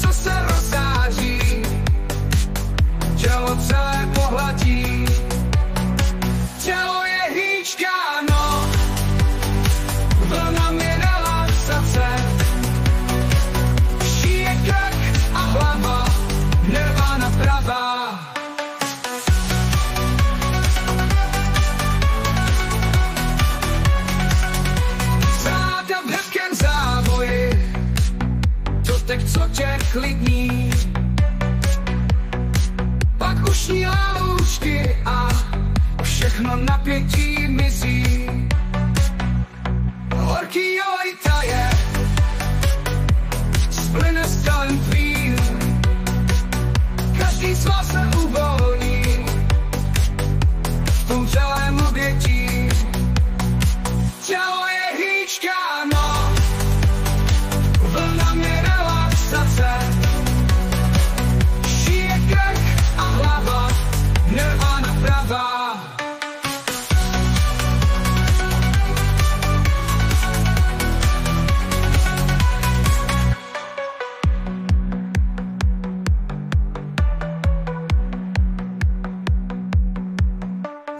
co se rozzáří, tělo celé pohladí. Tělo je hýčka, no, vlnami relaxace. Šíje krk a hlava, nirvana pravá. Záda v hebkém závoji, dotek, co tě klidní. Pak ušní loučky a všechno napětí mizí. Horký joj taje, splyne s tělem tvým. Každý svaz se uvolní v tom celém obětí. Tělo je hýčka, no, vlnami relaxace. Šíje krk a hlava, nirvana pravá.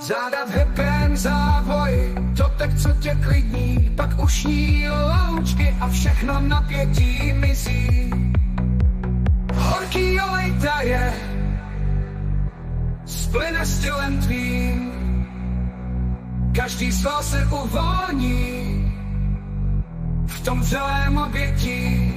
Záda v hebkém závoji, dotek, co tě klidní. Pak ušní loučky a všechno napětí mizí. Horký olej taje, splyne s tělem tvým. Každý sval se uvolní v tom celém obětí.